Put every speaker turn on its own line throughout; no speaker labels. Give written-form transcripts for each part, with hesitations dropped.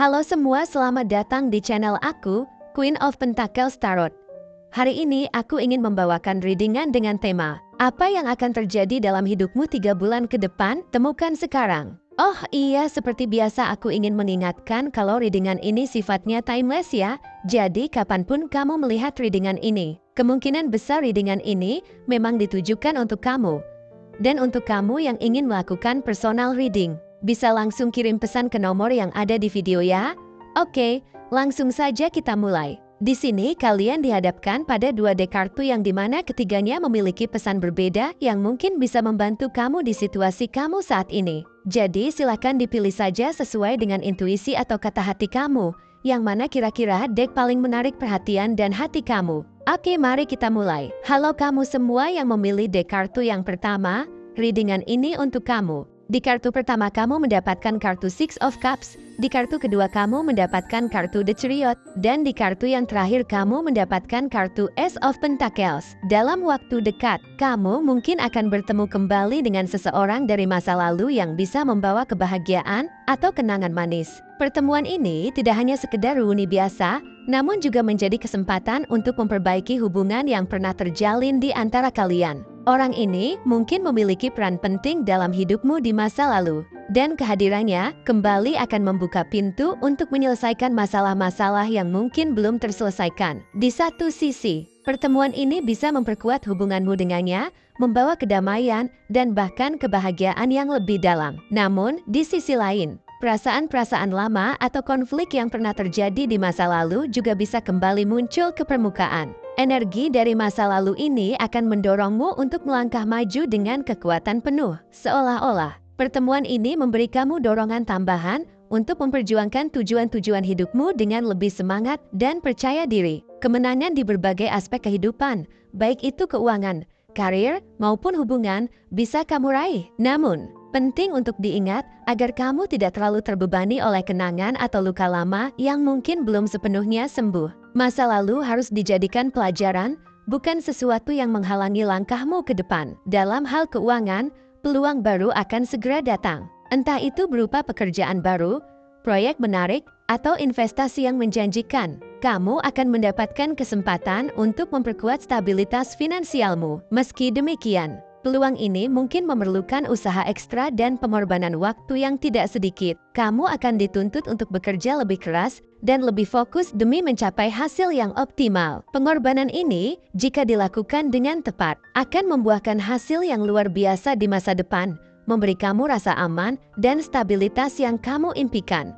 Halo semua, selamat datang di channel aku, Queen of Pentacles Tarot. Hari ini aku ingin membawakan readingan dengan tema, apa yang akan terjadi dalam hidupmu 3 bulan ke depan, temukan sekarang. Oh iya, seperti biasa aku ingin mengingatkan kalau readingan ini sifatnya timeless ya, jadi kapanpun kamu melihat readingan ini, kemungkinan besar readingan ini memang ditujukan untuk kamu. Dan untuk kamu yang ingin melakukan personal reading, bisa langsung kirim pesan ke nomor yang ada di video ya. Oke, langsung saja kita mulai. Di sini kalian dihadapkan pada 2 deck kartu yang dimana ketiganya memiliki pesan berbeda yang mungkin bisa membantu kamu di situasi kamu saat ini. Jadi silakan dipilih saja sesuai dengan intuisi atau kata hati kamu, yang mana kira-kira deck paling menarik perhatian dan hati kamu. Oke, mari kita mulai. Halo kamu semua yang memilih deck kartu yang pertama, readingan ini untuk kamu. Di kartu pertama kamu mendapatkan kartu Six of Cups, di kartu kedua kamu mendapatkan kartu The Chariot, dan di kartu yang terakhir kamu mendapatkan kartu Ace of Pentacles. Dalam waktu dekat, kamu mungkin akan bertemu kembali dengan seseorang dari masa lalu yang bisa membawa kebahagiaan atau kenangan manis. Pertemuan ini tidak hanya sekedar reuni biasa, namun juga menjadi kesempatan untuk memperbaiki hubungan yang pernah terjalin di antara kalian. Orang ini mungkin memiliki peran penting dalam hidupmu di masa lalu, dan kehadirannya kembali akan membuka pintu untuk menyelesaikan masalah-masalah yang mungkin belum terselesaikan. Di satu sisi, pertemuan ini bisa memperkuat hubunganmu dengannya, membawa kedamaian, dan bahkan kebahagiaan yang lebih dalam. Namun, di sisi lain, perasaan-perasaan lama atau konflik yang pernah terjadi di masa lalu juga bisa kembali muncul ke permukaan. Energi dari masa lalu ini akan mendorongmu untuk melangkah maju dengan kekuatan penuh. Seolah-olah, pertemuan ini memberi kamu dorongan tambahan untuk memperjuangkan tujuan-tujuan hidupmu dengan lebih semangat dan percaya diri. Kemenangan di berbagai aspek kehidupan, baik itu keuangan, karir, maupun hubungan, bisa kamu raih. Namun, penting untuk diingat agar kamu tidak terlalu terbebani oleh kenangan atau luka lama yang mungkin belum sepenuhnya sembuh. Masa lalu harus dijadikan pelajaran, bukan sesuatu yang menghalangi langkahmu ke depan. Dalam hal keuangan, peluang baru akan segera datang. Entah itu berupa pekerjaan baru, proyek menarik, atau investasi yang menjanjikan. Kamu akan mendapatkan kesempatan untuk memperkuat stabilitas finansialmu. Meski demikian, peluang ini mungkin memerlukan usaha ekstra dan pengorbanan waktu yang tidak sedikit. Kamu akan dituntut untuk bekerja lebih keras dan lebih fokus demi mencapai hasil yang optimal. Pengorbanan ini, jika dilakukan dengan tepat, akan membuahkan hasil yang luar biasa di masa depan, memberi kamu rasa aman dan stabilitas yang kamu impikan.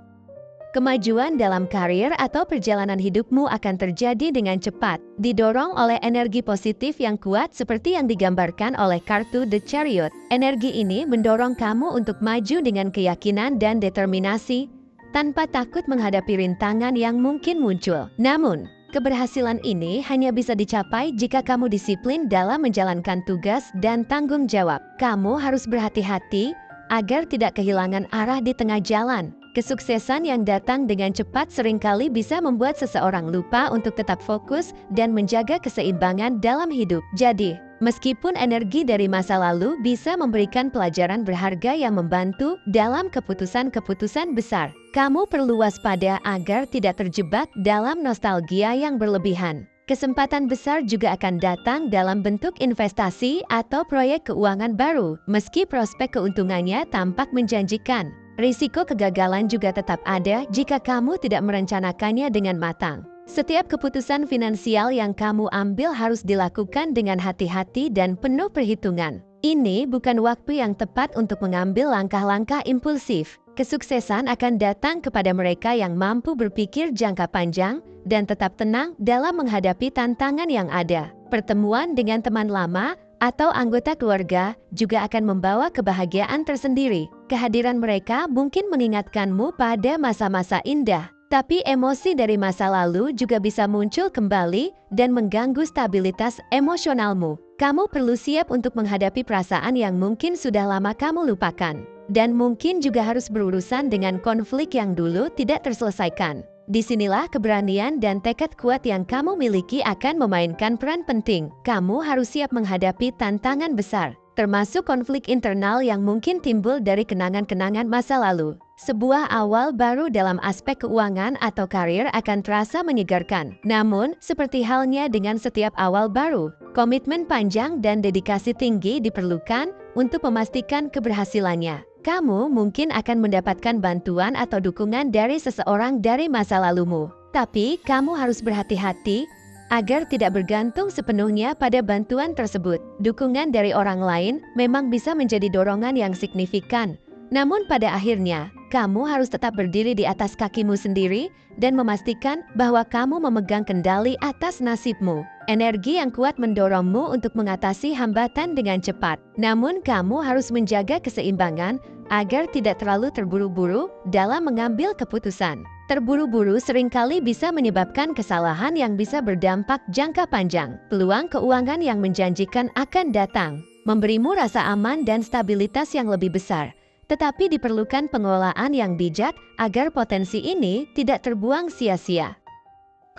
Kemajuan dalam karir atau perjalanan hidupmu akan terjadi dengan cepat, didorong oleh energi positif yang kuat seperti yang digambarkan oleh kartu The Chariot. Energi ini mendorong kamu untuk maju dengan keyakinan dan determinasi, tanpa takut menghadapi rintangan yang mungkin muncul. Namun, keberhasilan ini hanya bisa dicapai jika kamu disiplin dalam menjalankan tugas dan tanggung jawab. Kamu harus berhati-hati agar tidak kehilangan arah di tengah jalan. Kesuksesan yang datang dengan cepat seringkali bisa membuat seseorang lupa untuk tetap fokus dan menjaga keseimbangan dalam hidup. Jadi, meskipun energi dari masa lalu bisa memberikan pelajaran berharga yang membantu dalam keputusan-keputusan besar, kamu perlu waspada agar tidak terjebak dalam nostalgia yang berlebihan. Kesempatan besar juga akan datang dalam bentuk investasi atau proyek keuangan baru, meski prospek keuntungannya tampak menjanjikan. Risiko kegagalan juga tetap ada jika kamu tidak merencanakannya dengan matang. Setiap keputusan finansial yang kamu ambil harus dilakukan dengan hati-hati dan penuh perhitungan. Ini bukan waktu yang tepat untuk mengambil langkah-langkah impulsif. Kesuksesan akan datang kepada mereka yang mampu berpikir jangka panjang dan tetap tenang dalam menghadapi tantangan yang ada. Pertemuan dengan teman lama atau anggota keluarga juga akan membawa kebahagiaan tersendiri. Kehadiran mereka mungkin mengingatkanmu pada masa-masa indah, tapi emosi dari masa lalu juga bisa muncul kembali dan mengganggu stabilitas emosionalmu. Kamu perlu siap untuk menghadapi perasaan yang mungkin sudah lama kamu lupakan, dan mungkin juga harus berurusan dengan konflik yang dulu tidak terselesaikan. Disinilah keberanian dan tekad kuat yang kamu miliki akan memainkan peran penting. Kamu harus siap menghadapi tantangan besar, termasuk konflik internal yang mungkin timbul dari kenangan-kenangan masa lalu. Sebuah awal baru dalam aspek keuangan atau karir akan terasa menyegarkan. Namun, seperti halnya dengan setiap awal baru, komitmen panjang dan dedikasi tinggi diperlukan untuk memastikan keberhasilannya. Kamu mungkin akan mendapatkan bantuan atau dukungan dari seseorang dari masa lalumu. Tapi, kamu harus berhati-hati agar tidak bergantung sepenuhnya pada bantuan tersebut. Dukungan dari orang lain memang bisa menjadi dorongan yang signifikan. Namun pada akhirnya, kamu harus tetap berdiri di atas kakimu sendiri dan memastikan bahwa kamu memegang kendali atas nasibmu. Energi yang kuat mendorongmu untuk mengatasi hambatan dengan cepat. Namun kamu harus menjaga keseimbangan agar tidak terlalu terburu-buru dalam mengambil keputusan. Terburu-buru seringkali bisa menyebabkan kesalahan yang bisa berdampak jangka panjang. Peluang keuangan yang menjanjikan akan datang, memberimu rasa aman dan stabilitas yang lebih besar. Tetapi diperlukan pengelolaan yang bijak agar potensi ini tidak terbuang sia-sia.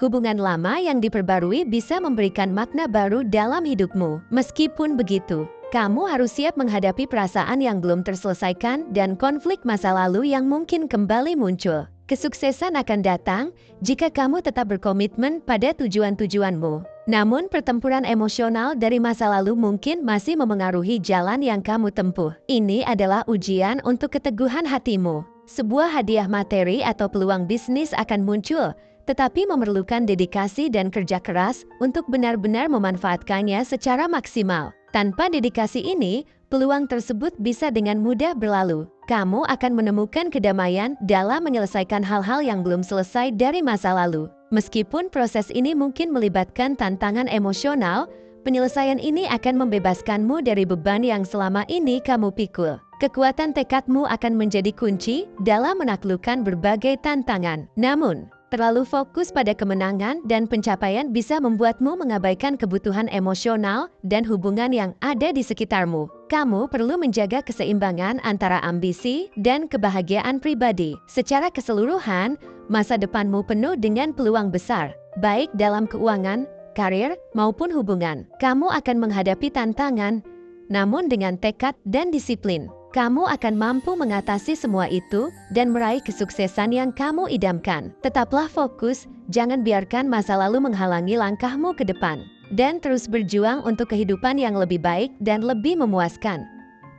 Hubungan lama yang diperbarui bisa memberikan makna baru dalam hidupmu. Meskipun begitu, kamu harus siap menghadapi perasaan yang belum terselesaikan dan konflik masa lalu yang mungkin kembali muncul. Kesuksesan akan datang jika kamu tetap berkomitmen pada tujuan-tujuanmu. Namun pertempuran emosional dari masa lalu mungkin masih memengaruhi jalan yang kamu tempuh. Ini adalah ujian untuk keteguhan hatimu. Sebuah hadiah materi atau peluang bisnis akan muncul, tetapi memerlukan dedikasi dan kerja keras untuk benar-benar memanfaatkannya secara maksimal. Tanpa dedikasi ini, peluang tersebut bisa dengan mudah berlalu. Kamu akan menemukan kedamaian dalam menyelesaikan hal-hal yang belum selesai dari masa lalu. Meskipun proses ini mungkin melibatkan tantangan emosional, penyelesaian ini akan membebaskanmu dari beban yang selama ini kamu pikul. Kekuatan tekadmu akan menjadi kunci dalam menaklukkan berbagai tantangan. Namun, terlalu fokus pada kemenangan dan pencapaian bisa membuatmu mengabaikan kebutuhan emosional dan hubungan yang ada di sekitarmu. Kamu perlu menjaga keseimbangan antara ambisi dan kebahagiaan pribadi. Secara keseluruhan, masa depanmu penuh dengan peluang besar, baik dalam keuangan, karir, maupun hubungan. Kamu akan menghadapi tantangan, namun dengan tekad dan disiplin, kamu akan mampu mengatasi semua itu dan meraih kesuksesan yang kamu idamkan. Tetaplah fokus, jangan biarkan masa lalu menghalangi langkahmu ke depan. Dan terus berjuang untuk kehidupan yang lebih baik dan lebih memuaskan.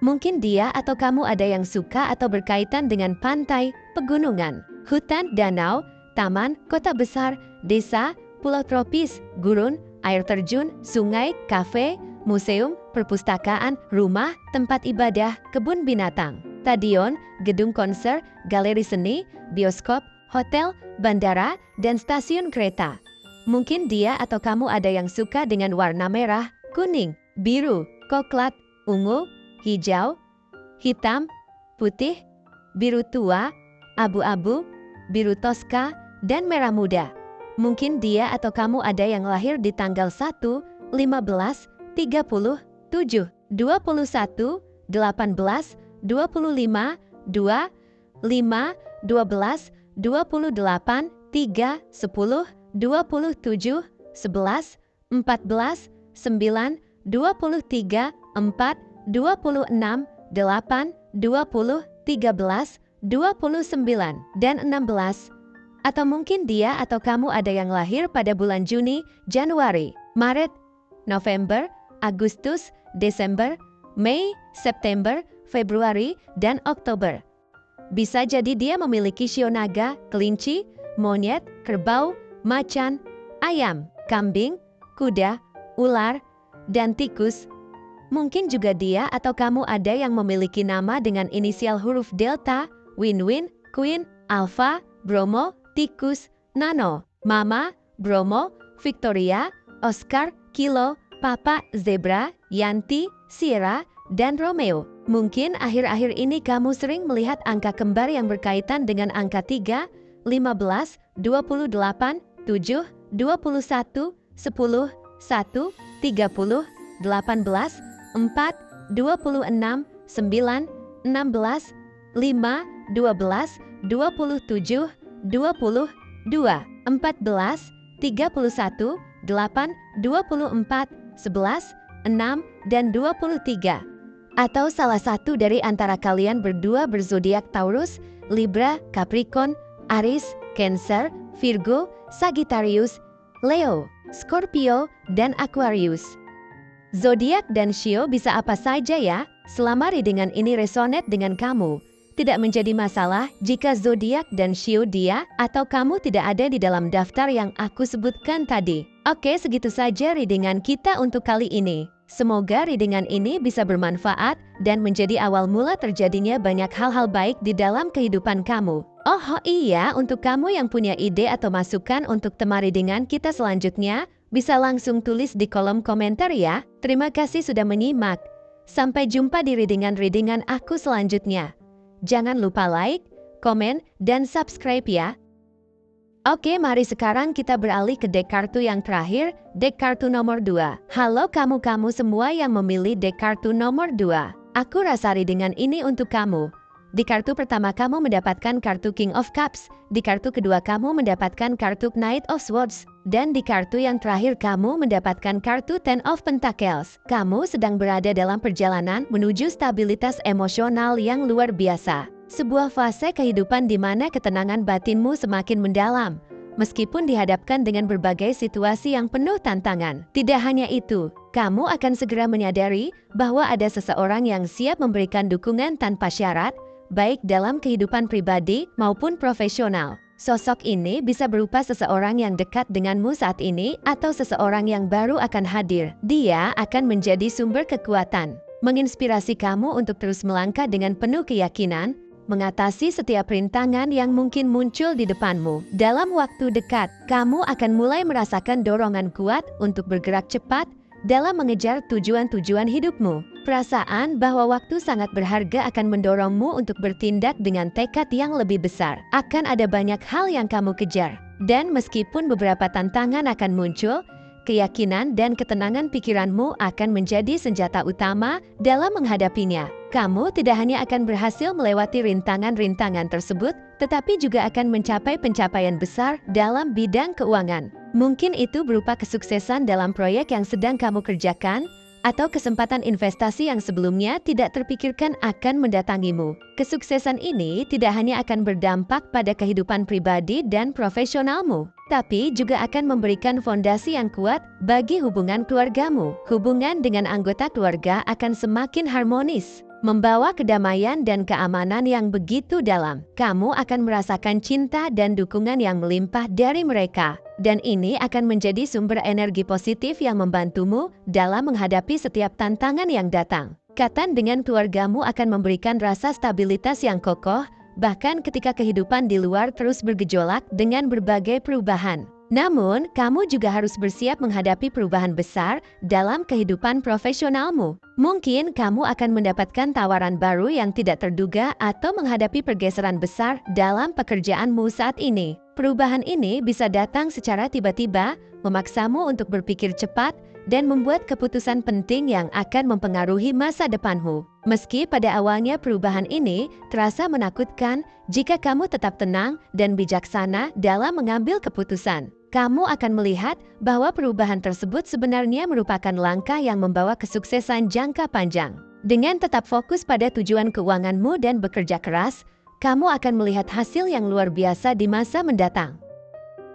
Mungkin dia atau kamu ada yang suka atau berkaitan dengan pantai, pegunungan, hutan, danau, taman, kota besar, desa, pulau tropis, gurun, air terjun, sungai, kafe, museum, perpustakaan, rumah, tempat ibadah, kebun binatang, stadion, gedung konser, galeri seni, bioskop, hotel, bandara, dan stasiun kereta. Mungkin dia atau kamu ada yang suka dengan warna merah, kuning, biru, coklat, ungu, hijau, hitam, putih, biru tua, abu-abu, biru toska, dan merah muda. Mungkin dia atau kamu ada yang lahir di tanggal 1, 15, 30, 7, 21, 18, 25, 2, 5, 12, 28, 3, 10, 27, 11, 14, 9, 23, 4, 26, 8, 20, 13, 29, dan 16. Atau mungkin dia atau kamu ada yang lahir pada bulan Juni, Januari, Maret, November, Agustus, Desember, Mei, September, Februari, dan Oktober. Bisa jadi dia memiliki shio naga, kelinci, monyet, kerbau, macan, ayam, kambing, kuda, ular, dan tikus. Mungkin juga dia atau kamu ada yang memiliki nama dengan inisial huruf delta, Win-Win, Queen, Alpha, Bromo, Tikus, Nano, Mama, Bromo, Victoria, Oscar, Kilo, Papa, Zebra, Yanti, Sierra, dan Romeo. Mungkin akhir-akhir ini kamu sering melihat angka kembar yang berkaitan dengan angka 3, 15, 28, 7, 21, 10, 1, 30, 18, 4, 26, 9, 16, 5, 12, 27, 20, 2, 14, 31, 8, 24, 11, 6, dan 23. Atau salah satu dari antara kalian berdua berzodiak Taurus Libra, Capricorn, Aries, Cancer, Virgo, Sagittarius, Leo, Scorpio, dan Aquarius. Zodiak dan Shio bisa apa saja ya? Selama readingan ini resonate dengan kamu, tidak menjadi masalah jika zodiak dan Shio dia atau kamu tidak ada di dalam daftar yang aku sebutkan tadi. Oke, segitu saja readingan kita untuk kali ini. Semoga readingan ini bisa bermanfaat dan menjadi awal mula terjadinya banyak hal-hal baik di dalam kehidupan kamu. Oh iya, untuk kamu yang punya ide atau masukan untuk tema readingan kita selanjutnya, bisa langsung tulis di kolom komentar ya. Terima kasih sudah menyimak. Sampai jumpa di readingan-readingan aku selanjutnya. Jangan lupa like, komen, dan subscribe ya. Oke, mari sekarang kita beralih ke deck kartu yang terakhir, deck kartu nomor 2. Halo kamu-kamu semua yang memilih deck kartu nomor 2. Aku rasa readingan ini untuk kamu. Di kartu pertama kamu mendapatkan kartu King of Cups, di kartu kedua kamu mendapatkan kartu Knight of Swords, dan di kartu yang terakhir kamu mendapatkan kartu Ten of Pentacles. Kamu sedang berada dalam perjalanan menuju stabilitas emosional yang luar biasa. Sebuah fase kehidupan di mana ketenangan batinmu semakin mendalam, meskipun dihadapkan dengan berbagai situasi yang penuh tantangan. Tidak hanya itu, kamu akan segera menyadari bahwa ada seseorang yang siap memberikan dukungan tanpa syarat, baik dalam kehidupan pribadi maupun profesional. Sosok ini bisa berupa seseorang yang dekat denganmu saat ini atau seseorang yang baru akan hadir. Dia akan menjadi sumber kekuatan, menginspirasi kamu untuk terus melangkah dengan penuh keyakinan, mengatasi setiap rintangan yang mungkin muncul di depanmu. Dalam waktu dekat, kamu akan mulai merasakan dorongan kuat untuk bergerak cepat dalam mengejar tujuan-tujuan hidupmu. Perasaan bahwa waktu sangat berharga akan mendorongmu untuk bertindak dengan tekad yang lebih besar. Akan ada banyak hal yang kamu kejar. Dan meskipun beberapa tantangan akan muncul, keyakinan dan ketenangan pikiranmu akan menjadi senjata utama dalam menghadapinya. Kamu tidak hanya akan berhasil melewati rintangan-rintangan tersebut, tetapi juga akan mencapai pencapaian besar dalam bidang keuangan. Mungkin itu berupa kesuksesan dalam proyek yang sedang kamu kerjakan, atau kesempatan investasi yang sebelumnya tidak terpikirkan akan mendatangimu. Kesuksesan ini tidak hanya akan berdampak pada kehidupan pribadi dan profesionalmu, tapi juga akan memberikan fondasi yang kuat bagi hubungan keluargamu. Hubungan dengan anggota keluarga akan semakin harmonis, membawa kedamaian dan keamanan yang begitu dalam. Kamu akan merasakan cinta dan dukungan yang melimpah dari mereka. Dan ini akan menjadi sumber energi positif yang membantumu dalam menghadapi setiap tantangan yang datang. Ikatan dengan keluargamu akan memberikan rasa stabilitas yang kokoh, bahkan ketika kehidupan di luar terus bergejolak dengan berbagai perubahan. Namun, kamu juga harus bersiap menghadapi perubahan besar dalam kehidupan profesionalmu. Mungkin kamu akan mendapatkan tawaran baru yang tidak terduga atau menghadapi pergeseran besar dalam pekerjaanmu saat ini. Perubahan ini bisa datang secara tiba-tiba, memaksamu untuk berpikir cepat, dan membuat keputusan penting yang akan mempengaruhi masa depanmu. Meski pada awalnya perubahan ini terasa menakutkan, jika kamu tetap tenang dan bijaksana dalam mengambil keputusan, kamu akan melihat bahwa perubahan tersebut sebenarnya merupakan langkah yang membawa kesuksesan jangka panjang. Dengan tetap fokus pada tujuan keuanganmu dan bekerja keras, kamu akan melihat hasil yang luar biasa di masa mendatang.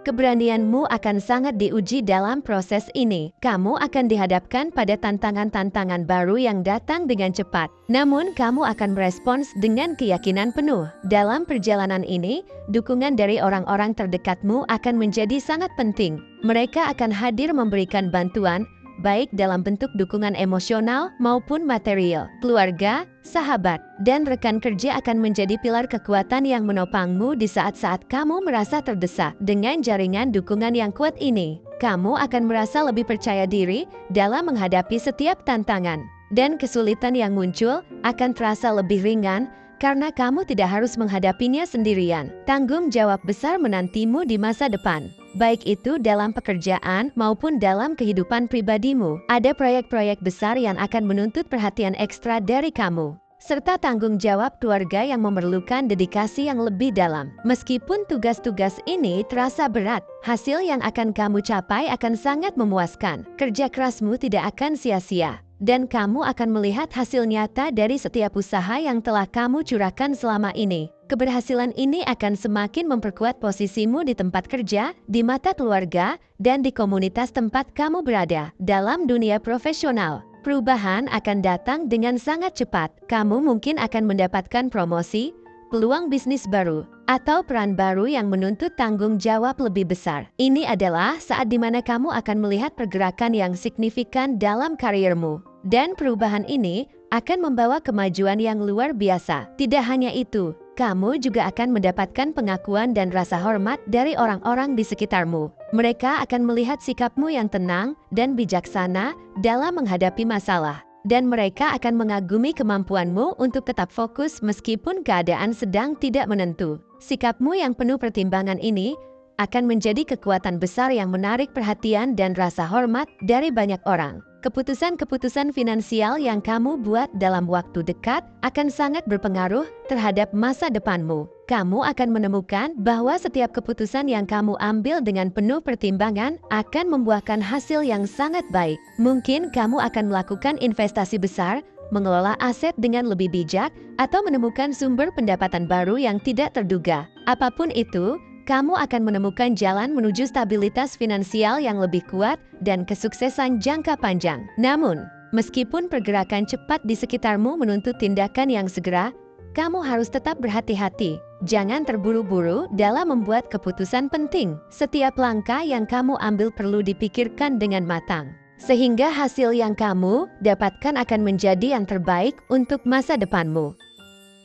Keberanianmu akan sangat diuji dalam proses ini. Kamu akan dihadapkan pada tantangan-tantangan baru yang datang dengan cepat. Namun, kamu akan merespons dengan keyakinan penuh. Dalam perjalanan ini, dukungan dari orang-orang terdekatmu akan menjadi sangat penting. Mereka akan hadir memberikan bantuan, baik dalam bentuk dukungan emosional maupun material. Keluarga, sahabat, dan rekan kerja akan menjadi pilar kekuatan yang menopangmu di saat-saat kamu merasa terdesak. Dengan jaringan dukungan yang kuat ini, kamu akan merasa lebih percaya diri dalam menghadapi setiap tantangan. Dan kesulitan yang muncul akan terasa lebih ringan karena kamu tidak harus menghadapinya sendirian. Tanggung jawab besar menantimu di masa depan, baik itu dalam pekerjaan maupun dalam kehidupan pribadimu. Ada proyek-proyek besar yang akan menuntut perhatian ekstra dari kamu, serta tanggung jawab keluarga yang memerlukan dedikasi yang lebih dalam. Meskipun tugas-tugas ini terasa berat, hasil yang akan kamu capai akan sangat memuaskan. Kerja kerasmu tidak akan sia-sia, dan kamu akan melihat hasil nyata dari setiap usaha yang telah kamu curahkan selama ini. Keberhasilan ini akan semakin memperkuat posisimu di tempat kerja, di mata keluarga, dan di komunitas tempat kamu berada. Dalam dunia profesional, perubahan akan datang dengan sangat cepat. Kamu mungkin akan mendapatkan promosi, peluang bisnis baru, atau peran baru yang menuntut tanggung jawab lebih besar. Ini adalah saat di mana kamu akan melihat pergerakan yang signifikan dalam karirmu. Dan perubahan ini akan membawa kemajuan yang luar biasa. Tidak hanya itu, kamu juga akan mendapatkan pengakuan dan rasa hormat dari orang-orang di sekitarmu. Mereka akan melihat sikapmu yang tenang dan bijaksana dalam menghadapi masalah. Dan mereka akan mengagumi kemampuanmu untuk tetap fokus meskipun keadaan sedang tidak menentu. Sikapmu yang penuh pertimbangan ini akan menjadi kekuatan besar yang menarik perhatian dan rasa hormat dari banyak orang. Keputusan-keputusan finansial yang kamu buat dalam waktu dekat akan sangat berpengaruh terhadap masa depanmu. Kamu akan menemukan bahwa setiap keputusan yang kamu ambil dengan penuh pertimbangan akan membuahkan hasil yang sangat baik. Mungkin kamu akan melakukan investasi besar, mengelola aset dengan lebih bijak, atau menemukan sumber pendapatan baru yang tidak terduga. Apapun itu, kamu akan menemukan jalan menuju stabilitas finansial yang lebih kuat dan kesuksesan jangka panjang. Namun, meskipun pergerakan cepat di sekitarmu menuntut tindakan yang segera, kamu harus tetap berhati-hati. Jangan terburu-buru dalam membuat keputusan penting. Setiap langkah yang kamu ambil perlu dipikirkan dengan matang, sehingga hasil yang kamu dapatkan akan menjadi yang terbaik untuk masa depanmu.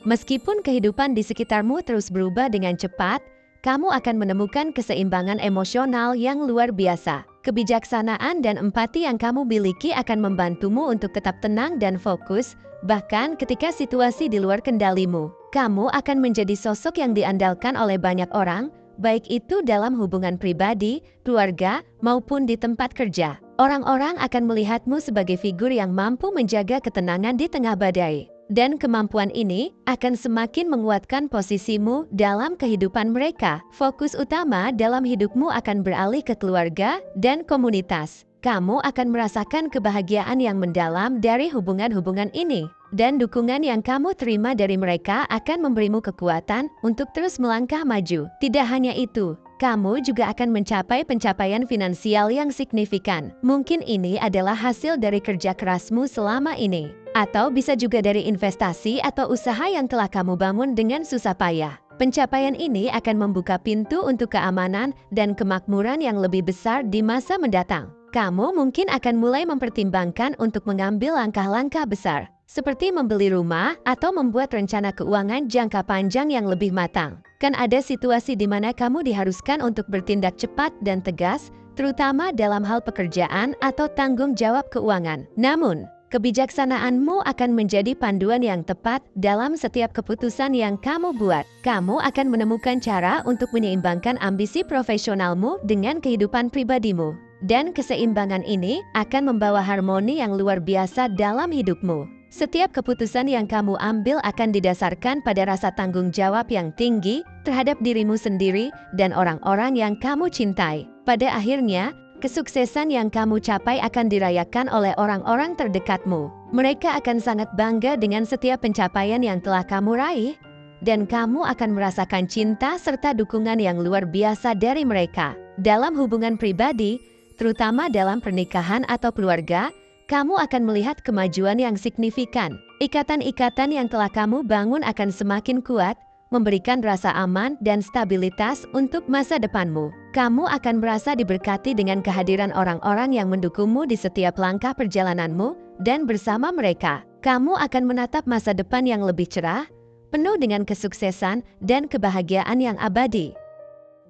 Meskipun kehidupan di sekitarmu terus berubah dengan cepat, kamu akan menemukan keseimbangan emosional yang luar biasa. Kebijaksanaan dan empati yang kamu miliki akan membantumu untuk tetap tenang dan fokus, bahkan ketika situasi di luar kendalimu. Kamu akan menjadi sosok yang diandalkan oleh banyak orang, baik itu dalam hubungan pribadi, keluarga, maupun di tempat kerja. Orang-orang akan melihatmu sebagai figur yang mampu menjaga ketenangan di tengah badai. Dan kemampuan ini akan semakin menguatkan posisimu dalam kehidupan mereka. Fokus utama dalam hidupmu akan beralih ke keluarga dan komunitas. Kamu akan merasakan kebahagiaan yang mendalam dari hubungan-hubungan ini. Dan dukungan yang kamu terima dari mereka akan memberimu kekuatan untuk terus melangkah maju. Tidak hanya itu, kamu juga akan mencapai pencapaian finansial yang signifikan. Mungkin ini adalah hasil dari kerja kerasmu selama ini. Atau bisa juga dari investasi atau usaha yang telah kamu bangun dengan susah payah. Pencapaian ini akan membuka pintu untuk keamanan dan kemakmuran yang lebih besar di masa mendatang. Kamu mungkin akan mulai mempertimbangkan untuk mengambil langkah-langkah besar, seperti membeli rumah atau membuat rencana keuangan jangka panjang yang lebih matang. Kan ada situasi di mana kamu diharuskan untuk bertindak cepat dan tegas, terutama dalam hal pekerjaan atau tanggung jawab keuangan. Namun, kebijaksanaanmu akan menjadi panduan yang tepat dalam setiap keputusan yang kamu buat. Kamu akan menemukan cara untuk menyeimbangkan ambisi profesionalmu dengan kehidupan pribadimu. Dan keseimbangan ini akan membawa harmoni yang luar biasa dalam hidupmu. Setiap keputusan yang kamu ambil akan didasarkan pada rasa tanggung jawab yang tinggi terhadap dirimu sendiri dan orang-orang yang kamu cintai. Pada akhirnya, kesuksesan yang kamu capai akan dirayakan oleh orang-orang terdekatmu. Mereka akan sangat bangga dengan setiap pencapaian yang telah kamu raih, dan kamu akan merasakan cinta serta dukungan yang luar biasa dari mereka. Dalam hubungan pribadi, terutama dalam pernikahan atau keluarga, kamu akan melihat kemajuan yang signifikan. Ikatan-ikatan yang telah kamu bangun akan semakin kuat, memberikan rasa aman dan stabilitas untuk masa depanmu. Kamu akan merasa diberkati dengan kehadiran orang-orang yang mendukungmu di setiap langkah perjalananmu, dan bersama mereka, kamu akan menatap masa depan yang lebih cerah, penuh dengan kesuksesan dan kebahagiaan yang abadi.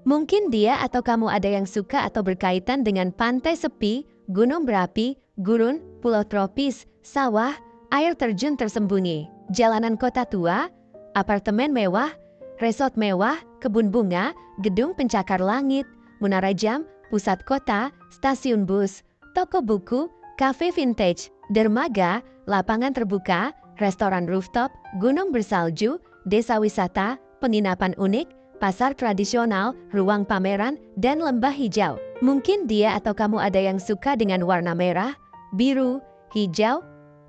Mungkin dia atau kamu ada yang suka atau berkaitan dengan pantai sepi, gunung berapi, gurun, pulau tropis, sawah, air terjun tersembunyi, jalanan kota tua, apartemen mewah, resort mewah, kebun bunga, gedung pencakar langit, menara jam, pusat kota, stasiun bus, toko buku, kafe vintage, dermaga, lapangan terbuka, restoran rooftop, gunung bersalju, desa wisata, penginapan unik, pasar tradisional, ruang pameran, dan lembah hijau. Mungkin dia atau kamu ada yang suka dengan warna merah, biru, hijau,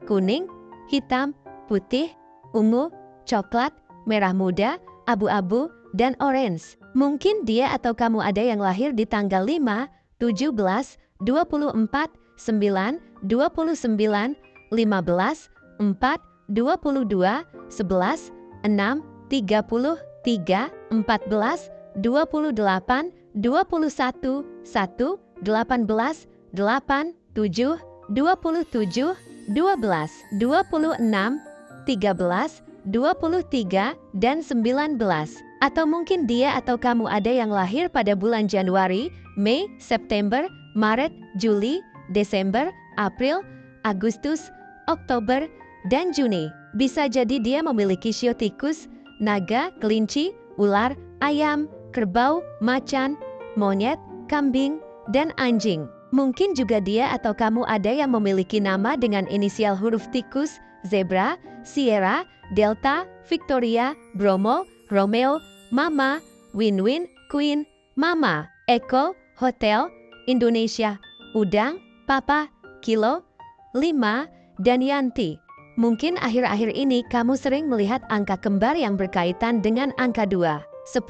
kuning, hitam, putih, ungu, coklat, merah muda, abu-abu, dan orange. Mungkin dia atau kamu ada yang lahir di tanggal 5, 17, 24, 9, 29, 15, 4, 22, 11, 6, 33, 14, 28, 21, 1, 18, 8, 7, 27, 12, 26, 13, 23, dan 19. Atau mungkin dia atau kamu ada yang lahir pada bulan Januari, Mei, September, Maret, Juli, Desember, April, Agustus, Oktober, dan Juni. Bisa jadi dia memiliki shio tikus, naga, kelinci, ular, ayam, kerbau, macan, monyet, kambing, dan anjing. Mungkin juga dia atau kamu ada yang memiliki nama dengan inisial huruf tikus, zebra, Sierra, Delta, Victoria, Bromo, Romeo, Mama, Win-Win, Queen, Mama, Eko, Hotel, Indonesia, Udang, Papa, Kilo, 5, dan Yanti. Mungkin akhir-akhir ini kamu sering melihat angka kembar yang berkaitan dengan angka 2, 10,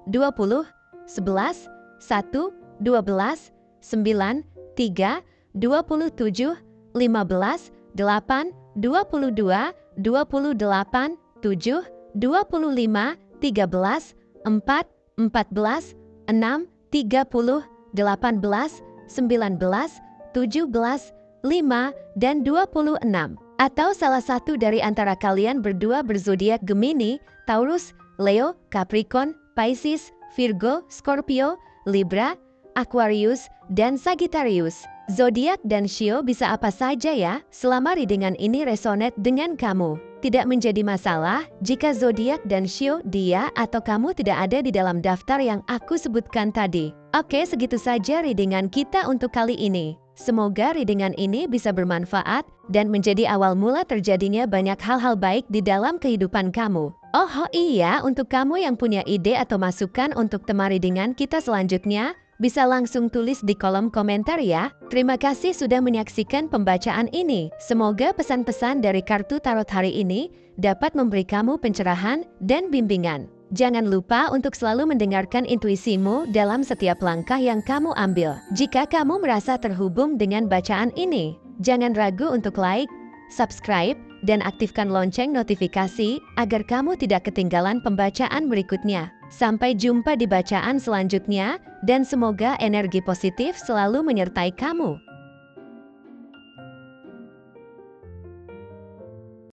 20, 11, 1, 12, 9, 3, 27, 15, 8, 22, 28, 7, 25, 13, 4, 14, 6, 30, 18, 19, 17, 5, dan 26. Atau salah satu dari antara kalian berdua berzodiak Gemini, Taurus, Leo, Capricorn, Pisces, Virgo, Scorpio, Libra, Aquarius, dan Sagittarius. Zodiak dan shio bisa apa saja ya, selama readingan ini resonate dengan kamu. Tidak menjadi masalah jika zodiak dan shio dia atau kamu tidak ada di dalam daftar yang aku sebutkan tadi. Oke, segitu saja readingan kita untuk kali ini. Semoga readingan ini bisa bermanfaat dan menjadi awal mula terjadinya banyak hal-hal baik di dalam kehidupan kamu. Oh iya, untuk kamu yang punya ide atau masukan untuk tema readingan kita selanjutnya, bisa langsung tulis di kolom komentar ya. Terima kasih sudah menyaksikan pembacaan ini. Semoga pesan-pesan dari kartu tarot hari ini dapat memberi kamu pencerahan dan bimbingan. Jangan lupa untuk selalu mendengarkan intuisimu dalam setiap langkah yang kamu ambil. Jika kamu merasa terhubung dengan bacaan ini, jangan ragu untuk like, subscribe, dan aktifkan lonceng notifikasi agar kamu tidak ketinggalan pembacaan berikutnya. Sampai jumpa di bacaan selanjutnya, dan semoga energi positif selalu menyertai kamu.